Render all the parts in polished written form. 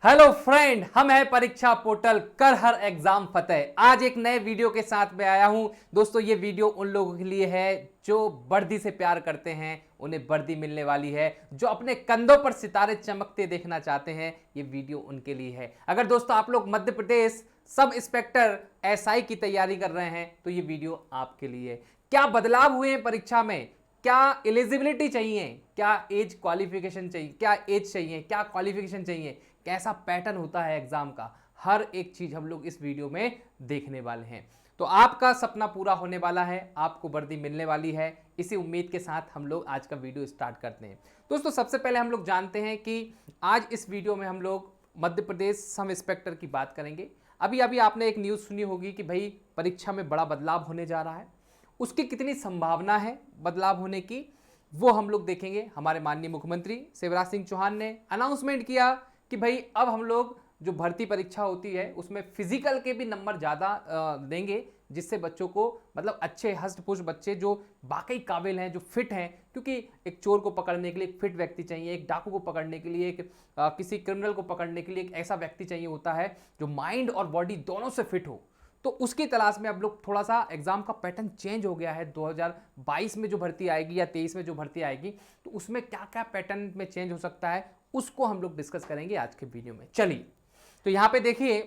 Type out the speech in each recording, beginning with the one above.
Hello friend, हम है परीक्षा पोर्टल कर हर एग्जाम फतेह। आज एक नए वीडियो के साथ में आया हूं। दोस्तों, ये वीडियो उन लोगों के लिए है जो वर्दी से प्यार करते हैं, उन्हें वर्दी मिलने वाली है। जो अपने कंधों पर सितारे चमकते देखना चाहते हैं, ये वीडियो उनके लिए है। अगर दोस्तों आप लोग Madhya Pradesh sub inspector SI की तैयारी कर रहे हैं तो ये वीडियो आपके लिए। क्या बदलाव हुए हैं परीक्षा में, क्या एलिजिबिलिटी चाहिए, क्या एज क्वालिफिकेशन चाहिए, क्या एज चाहिए, क्या क्वालिफिकेशन चाहिए, कैसा पैटर्न होता है एग्जाम का, हर एक चीज हम लोग इस वीडियो में देखने वाले हैं। तो आपका सपना पूरा होने वाला है, आपको वर्दी मिलने वाली है। इसी उम्मीद के साथ हम लोग आज का वीडियो स्टार्ट करते हैं। दोस्तों, सबसे पहले हम लोग जानते हैं कि आज इस वीडियो में हम लोग मध्य प्रदेश सब इंस्पेक्टर की बात करेंगे। अभी अभी आपने एक न्यूज़ सुनी होगी कि भाई परीक्षा में बड़ा बदलाव होने जा रहा है। उसकी कितनी संभावना है बदलाव होने की, वो हम लोग देखेंगे। हमारे माननीय मुख्यमंत्री शिवराज सिंह चौहान ने अनाउंसमेंट किया कि भाई अब हम लोग जो भर्ती परीक्षा होती है उसमें फिजिकल के भी नंबर ज़्यादा देंगे, जिससे बच्चों को मतलब अच्छे हष्ट-पुष्ट बच्चे जो वाकई काबिल हैं, जो फिट हैं, क्योंकि एक चोर को पकड़ने के लिए एक फिट व्यक्ति चाहिए, एक डाकू को पकड़ने के लिए, एक किसी क्रिमिनल को पकड़ने के लिए एक ऐसा व्यक्ति चाहिए होता है जो माइंड और बॉडी दोनों से फिट हो। तो उसकी तलाश में अब लोग थोड़ा सा एग्जाम का पैटर्न चेंज हो गया है। 2022 में जो भर्ती आएगी या 23 में जो भर्ती आएगी, तो उसमें क्या क्या पैटर्न में चेंज हो सकता है, उसको हम लोग डिस्कस करेंगे आज के वीडियो में। चलिए, तो यहाँ पे देखिए,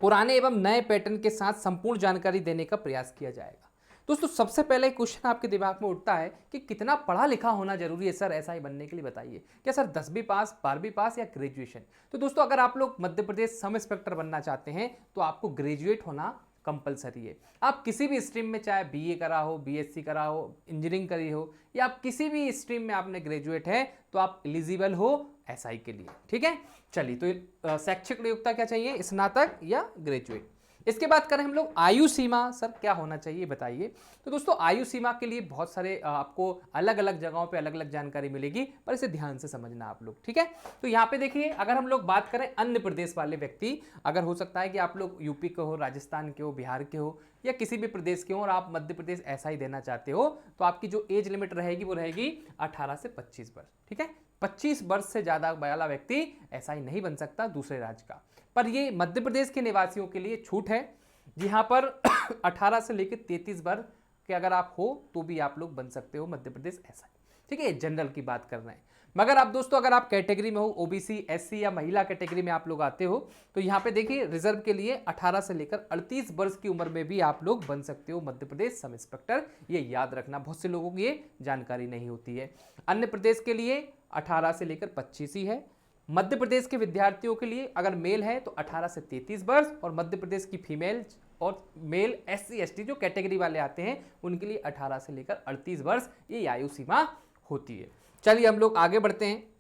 पुराने एवं नए पैटर्न के साथ संपूर्ण जानकारी देने का प्रयास किया जाएगा। दोस्तों, सबसे पहले क्वेश्चन आपके दिमाग में उठता है कि कितना पढ़ा लिखा होना जरूरी है सर एसआई बनने के लिए, बताइए। क्या सर 10वीं पास, 12वीं पास या ग्रेजुएशन? तो दोस्तों, अगर आप लोग मध्य प्रदेश सब इंस्पेक्टर बनना चाहते हैं तो आपको ग्रेजुएट होना कंपलसरी है। आप किसी भी स्ट्रीम में, चाहे बीए करा हो, बीएससी करा हो, इंजीनियरिंग करी हो, या आप किसी भी स्ट्रीम में आपने ग्रेजुएट है तो आप एलिजिबल हो एसआई के लिए। ठीक है, चलिए। तो शैक्षिक योग्यता क्या चाहिए, स्नातक या ग्रेजुएट। इसके बाद करें हम लोग आयु सीमा, सर क्या होना चाहिए बताइए। तो दोस्तों, आयु सीमा के लिए बहुत सारे आपको अलग अलग जगहों पे अलग अलग जानकारी मिलेगी, पर इसे ध्यान से समझना आप लोग। ठीक है, तो यहाँ पे देखिए, अगर हम लोग बात करें अन्य प्रदेश वाले व्यक्ति, अगर हो सकता है कि आप लोग यूपी के हो, राजस्थान के हो, बिहार के हो, या किसी भी प्रदेश के हो और आप मध्य प्रदेश एसआई देना चाहते हो, तो आपकी जो एज लिमिट रहेगी वो रहेगी 18 से 25 वर्ष। ठीक है, 25 वर्ष से ज्यादा वाला व्यक्ति एसआई नहीं बन सकता दूसरे राज्य का। पर ये मध्य प्रदेश के निवासियों के लिए छूट है, यहाँ पर 18 से लेकर 33 वर्ष के अगर आप हो तो भी आप लोग बन सकते हो मध्य प्रदेश एसआई। ठीक है, जनरल की बात कर रहे हैं। मगर आप दोस्तों, अगर आप कैटेगरी में हो, ओबीसी, एससी या महिला कैटेगरी में आप लोग आते हो, तो यहाँ पे देखिए, रिजर्व के लिए 18 से लेकर 38 वर्ष की उम्र में भी आप लोग बन सकते हो मध्य प्रदेश सब इंस्पेक्टर। ये याद रखना, बहुत से लोगों को ये जानकारी नहीं होती है। अन्य प्रदेश के लिए 18 से लेकर 25 ही है। मध्य प्रदेश के विद्यार्थियों के लिए अगर मेल है तो 18 से 33 वर्ष, और मध्य प्रदेश की फीमेल और मेल एससी एसटी जो कैटेगरी वाले आते हैं उनके लिए 18 से लेकर 38 वर्ष ये आयु सीमा होती है। चलिए हम लोग आगे बढ़ते हैं।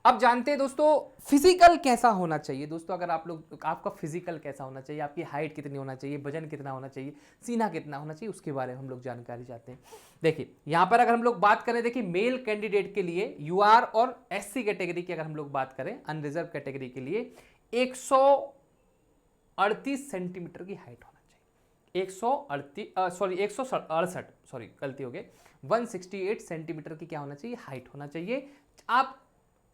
अब जानते हैं दोस्तों, फिजिकल कैसा होना चाहिए। दोस्तों, अगर आप लोग, आपका फिजिकल कैसा होना चाहिए, आपकी हाइट कितनी होना चाहिए, वजन कितना होना चाहिए, सीना कितना होना चाहिए, उसके बारे में हम लोग जानकारी चाहते हैं। देखिए, यहाँ पर अगर हम लोग बात करें, देखिए मेल कैंडिडेट के लिए यूआर और एससी कैटेगरी की अगर हम लोग बात करें, अनरिजर्व कैटेगरी के लिए 138 सेंटीमीटर की हाइट होना चाहिए। 168, सॉरी गलती हो गई, 168 सेंटीमीटर की क्या होना चाहिए, हाइट होना चाहिए। आप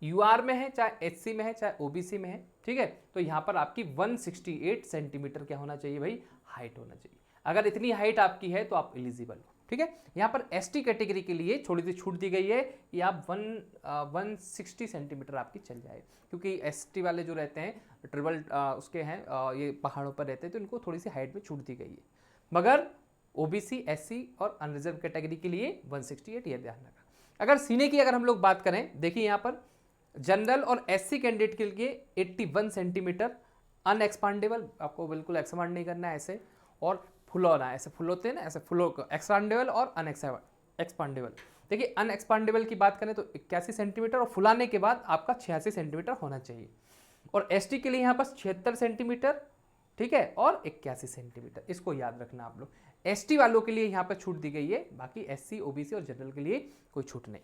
यूआर में है, चाहे एचसी में है, चाहे ओबीसी में है। ठीक है, तो यहां पर आपकी 168 सेंटीमीटर क्या होना चाहिए भाई, हाइट होना चाहिए। अगर इतनी हाइट आपकी है तो आप एलिजिबल हो। ठीक है, यहां पर एसटी कैटेगरी के लिए थोड़ी सी छूट दी गई है, ये आप 160 सेंटीमीटर आपकी चल जाए, क्योंकि एसटी वाले जो रहते हैं ट्रिबल उसके हैं, ये पहाड़ों पर रहते हैं, तो इनको थोड़ी सी हाइट में छूट दी गई है। मगर ओबीसी, एससी और अनरिजर्व कैटेगरी के लिए 168, ये ध्यान रखा। अगर सीने की अगर हम लोग बात करें, देखिए यहाँ पर जनरल और एससी कैंडिडेट के लिए 81 सेंटीमीटर, अनएक्सपांडेबल, आपको बिल्कुल एक्सपांड नहीं करना है ऐसे, और फुलौना, ऐसे फुल होते हैं ना, ऐसे फुलो, एक्सपांडेबल और अनएक्सपांडेबल। देखिए, अनएक्सपांडेबल की बात करें तो 81 सेंटीमीटर, और फुलाने के बाद आपका 86 सेंटीमीटर होना चाहिए। और एसटी के लिए यहाँ पर 76 सेंटीमीटर, ठीक है, और 81 सेंटीमीटर, इसको याद रखना आप लोग। एसटी वालों के लिए यहाँ पर छूट दी गई है, बाकी एससी, ओबीसी और जनरल के लिए कोई छूट नहीं।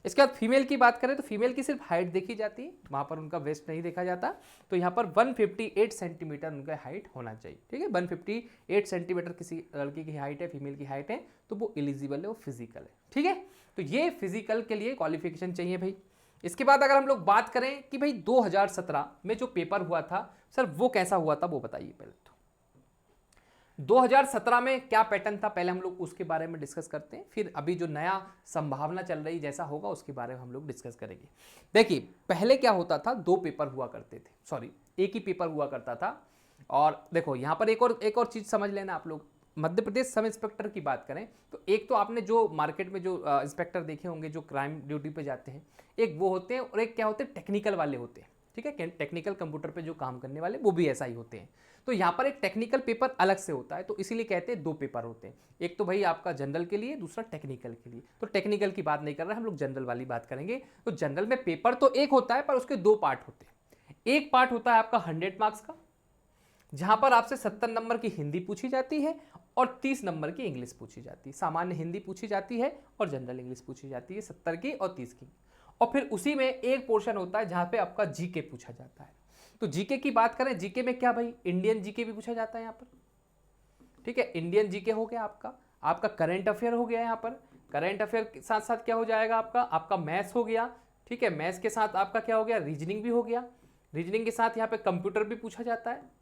इसके बाद फीमेल की बात करें तो फीमेल की सिर्फ हाइट देखी जाती है, वहां पर उनका वेस्ट नहीं देखा जाता। तो यहाँ पर 158 सेंटीमीटर उनका हाइट होना चाहिए। ठीक है, 158 सेंटीमीटर किसी लड़की की हाइट है, फीमेल की हाइट है, तो वो एलिजिबल है, वो फिजिकल है। ठीक है, तो ये फिजिकल के लिए क्वालिफिकेशन चाहिए भाई। इसके बाद अगर हम लोग बात करें कि भाई 2017 में जो पेपर हुआ था सर वो कैसा हुआ था वो बताइए पहले तो। 2017 में क्या पैटर्न था पहले हम लोग उसके बारे में डिस्कस करते हैं, फिर अभी जो नया संभावना चल रही जैसा होगा उसके बारे में हम लोग डिस्कस करेंगे। देखिए पहले क्या होता था, दो पेपर हुआ करते थे, सॉरी एक ही पेपर हुआ करता था। और देखो यहाँ पर एक और चीज़ समझ लेना आप लोग, मध्य प्रदेश सब इंस्पेक्टर की बात करें तो एक तो आपने जो मार्केट में जो इंस्पेक्टर देखे होंगे जो क्राइम ड्यूटी पे जाते हैं, एक वो होते हैं और एक क्या होते हैं टेक्निकल वाले होते हैं, ठीक है, टेक्निकल कंप्यूटर पे जो काम करने वाले वो भी ऐसा ही होते हैं। तो यहाँ पर एक टेक्निकल पेपर अलग से होता है, तो इसीलिए कहते हैं दो पेपर होते हैं, एक तो भाई आपका जनरल के लिए, दूसरा टेक्निकल के लिए। तो टेक्निकल की बात नहीं कर रहे हम लोग, जनरल वाली बात करेंगे। तो जनरल में पेपर तो एक होता है पर उसके दो पार्ट होते हैं। एक पार्ट होता है आपका 100 मार्क्स का, जहां पर आपसे 70 नंबर की हिंदी पूछी जाती है और 30 नंबर की इंग्लिश पूछी जाती है। सामान्य हिंदी पूछी जाती है और जनरल इंग्लिश पूछी जाती है 70 की और 30 की। और फिर उसी में एक पोर्शन होता है जहां पे आपका जीके पूछा जाता है। तो जीके की बात करें, जीके में क्या भाई, इंडियन जीके भी पूछा जाता है यहाँ पर, ठीक है, इंडियन जीके हो गया आपका करंट अफेयर हो गया यहाँ पर, करंट अफेयर के साथ साथ क्या हो जाएगा आपका मैथ्स हो गया, ठीक है, मैथ्स के साथ आपका क्या हो गया, रीजनिंग भी हो गया, रीजनिंग के साथ यहाँ पे कंप्यूटर भी पूछा जाता है,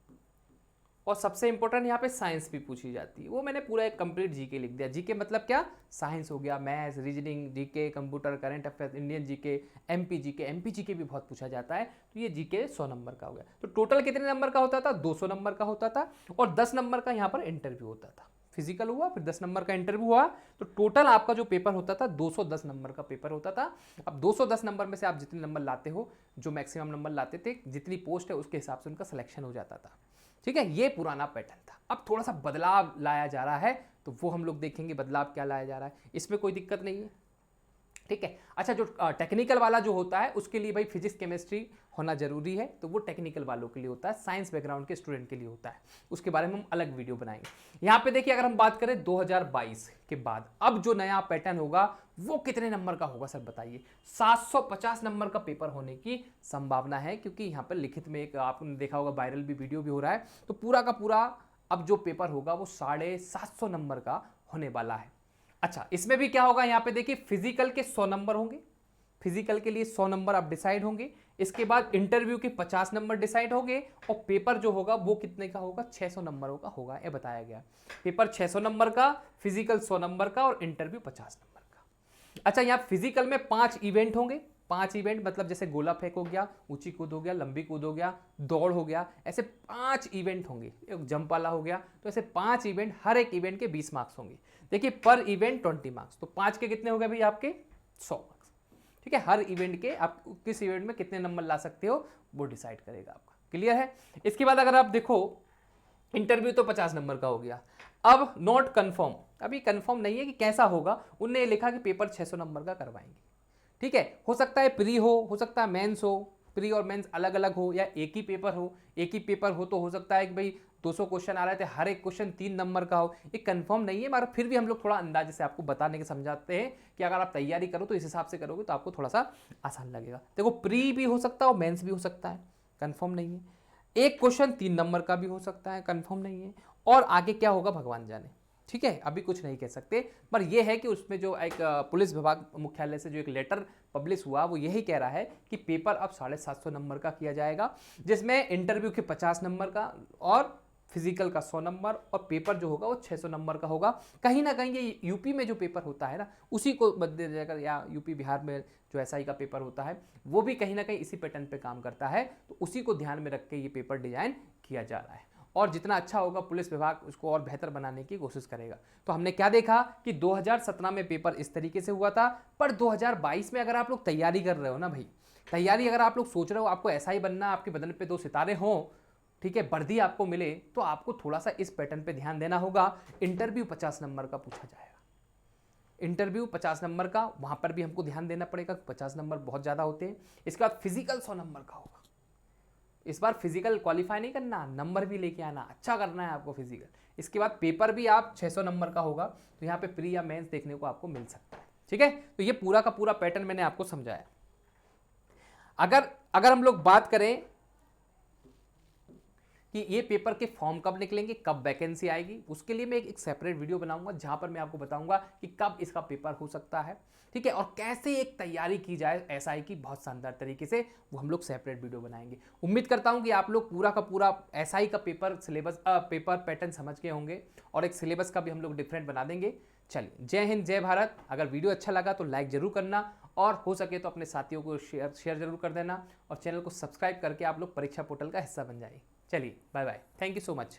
और सबसे इंपॉर्टेंट यहाँ पे साइंस भी पूछी जाती है। वो मैंने पूरा एक कंप्लीट जीके लिख दिया। जीके मतलब क्या, साइंस हो गया, maths, reasoning, GK, computer, current affair, Indian GK, MP GK भी बहुत पूछा जाता है। तो ये जीके 100 नंबर का हो गया। तो टोटल कितने नंबर का होता था, 200 नंबर का होता था, और 10 नंबर का यहाँ पर इंटरव्यू होता था। फिजिकल हुआ, फिर 10 नंबर का इंटरव्यू हुआ, तो टोटल आपका जो पेपर होता था 210 नंबर का पेपर होता था। अब 210 नंबर में से आप जितने नंबर लाते हो, जो मैक्सिमम नंबर लाते थे, जितनी पोस्ट है उसके हिसाब से उनका सिलेक्शन हो जाता था, ठीक है। ये पुराना पैटर्न था। अब थोड़ा सा बदलाव लाया जा रहा है, तो वो हम लोग देखेंगे बदलाव क्या लाया जा रहा है, इसमें कोई दिक्कत नहीं है, ठीक है। अच्छा, जो टेक्निकल वाला जो होता है उसके लिए भाई फिजिक्स केमिस्ट्री होना जरूरी है, तो वो टेक्निकल वालों के लिए होता है, साइंस बैकग्राउंड के स्टूडेंट के लिए होता है, उसके बारे में हम अलग वीडियो बनाएंगे। यहाँ पे देखिए अगर हम बात करें 2022 के बाद अब जो नया पैटर्न होगा वो कितने नंबर का होगा सर बताइए। 750 नंबर का पेपर होने की संभावना है, क्योंकि यहाँ पर लिखित में एक आपने देखा होगा वायरल भी वीडियो भी हो रहा है। तो पूरा का पूरा अब जो पेपर होगा वो 750 नंबर का होने वाला है। अच्छा, इसमें भी क्या होगा, यहाँ पे देखिए फिजिकल के 100 नंबर होंगे, फिजिकल के लिए 100 नंबर आप डिसाइड होंगे। इसके बाद इंटरव्यू के 50 नंबर डिसाइड होंगे, और पेपर जो होगा वो कितने का होगा, 600 नंबरों का होगा, ये बताया गया। पेपर 600 नंबर का, फिजिकल 100 नंबर का, और इंटरव्यू 50 नंबर का। अच्छा, यहाँ फिजिकल में 5 इवेंट होंगे, 5 इवेंट मतलब जैसे गोला फेंक हो गया, ऊंची कूद हो गया, लंबी कूद हो गया, दौड़ हो गया, ऐसे 5 इवेंट होंगे, एक जंप वाला हो गया। तो ऐसे 5 इवेंट, हर एक इवेंट के 20 मार्क्स होंगे। देखिए पर इवेंट 20 मार्क्स, तो 5 के कितने हो गए भाई आपके 100 मार्क्स, ठीक है। हर इवेंट के आप किस इवेंट में कितने नंबर ला सकते हो वो डिसाइड करेगा आपका, क्लियर है। इसके बाद अगर आप देखो इंटरव्यू तो 50 नंबर का हो गया। अब नॉट कंफर्म, अभी कंफर्म नहीं है कि कैसा होगा, उनने लिखा कि पेपर 600 नंबर का करवाएंगे, ठीक है। हो सकता है प्री हो सकता है मेंस हो, प्री और मेंस अलग अलग हो, या एक ही पेपर हो। एक ही पेपर हो तो हो सकता है कि भाई 200 क्वेश्चन आ रहे थे, हर एक क्वेश्चन 3 नंबर का हो, ये कंफर्म नहीं है, मगर फिर भी हम लोग थोड़ा अंदाजे से आपको बताने के समझाते हैं कि अगर आप तैयारी करो तो इस हिसाब से करोगे तो आपको थोड़ा सा आसान लगेगा। देखो प्री भी हो सकता है और मेंस भी हो सकता है, कंफर्म नहीं है। एक क्वेश्चन 3 नंबर का भी हो सकता है, कंफर्म नहीं है। और आगे क्या होगा भगवान जाने, ठीक है, अभी कुछ नहीं कह सकते। पर यह है कि उसमें जो एक पुलिस विभाग मुख्यालय से जो एक लेटर पब्लिश हुआ वो यही कह रहा है कि पेपर अब 750 नंबर का किया जाएगा, जिसमें इंटरव्यू के 50 नंबर का और फिजिकल का 100 नंबर, और पेपर जो होगा वो 600 नंबर का होगा। कहीं ना कहीं ये यूपी में जो पेपर होता है ना उसी को बदले जाकर, या यूपी बिहार में जो एसआई का पेपर होता है वो भी कहीं ना कहीं इसी पैटर्न पे काम करता है, तो उसी को ध्यान में रख के ये पेपर डिजाइन किया जा रहा है। और जितना अच्छा होगा पुलिस विभाग उसको और बेहतर बनाने की कोशिश करेगा। तो हमने क्या देखा कि 2017 में पेपर इस तरीके से हुआ था, पर 2022 में अगर आप लोग तैयारी कर रहे हो ना भाई, तैयारी अगर आप लोग सोच रहे हो आपको ऐसा ही बनना, आपके बदन पे 2 सितारे हों, ठीक है, वर्दी आपको मिले, तो आपको थोड़ा सा इस पैटर्न पे ध्यान देना होगा। इंटरव्यू 50 नंबर का पूछा जाएगा, इंटरव्यू 50 नंबर का, वहां पर भी हमको ध्यान देना पड़ेगा, 50 नंबर बहुत ज़्यादा होते हैं। इसके बाद फिजिकल 100 नंबर का होगा। इस बार फिजिकल क्वालिफाई नहीं करना, नंबर भी लेके आना, अच्छा करना है आपको फिजिकल। इसके बाद पेपर भी आप 600 नंबर का होगा, तो यहाँ पे प्री या मेंस देखने को आपको मिल सकता है, ठीक है। तो ये पूरा का पूरा पैटर्न मैंने आपको समझाया। अगर हम लोग बात करें कि ये पेपर के फॉर्म कब निकलेंगे, कब वैकेंसी आएगी, उसके लिए मैं एक सेपरेट वीडियो बनाऊंगा जहां पर मैं आपको बताऊंगा कि कब इसका पेपर हो सकता है, ठीक है, और कैसे एक तैयारी की जाए एसआई की बहुत शानदार तरीके से, वो हम लोग सेपरेट वीडियो बनाएंगे। उम्मीद करता हूं कि आप लोग पूरा का पूरा एसआई का पेपर सिलेबस पेपर पैटर्न समझ गए होंगे और एक सिलेबस का भी हम लोग डिफरेंट बना देंगे। चलिए, जय हिंद, जय भारत। अगर वीडियो अच्छा लगा तो लाइक जरूर करना और हो सके तो अपने साथियों को शेयर जरूर कर देना और चैनल को सब्सक्राइब करके आप लोग परीक्षा पोर्टल का हिस्सा बन जाइए। चलिए, bye bye, thank you so much.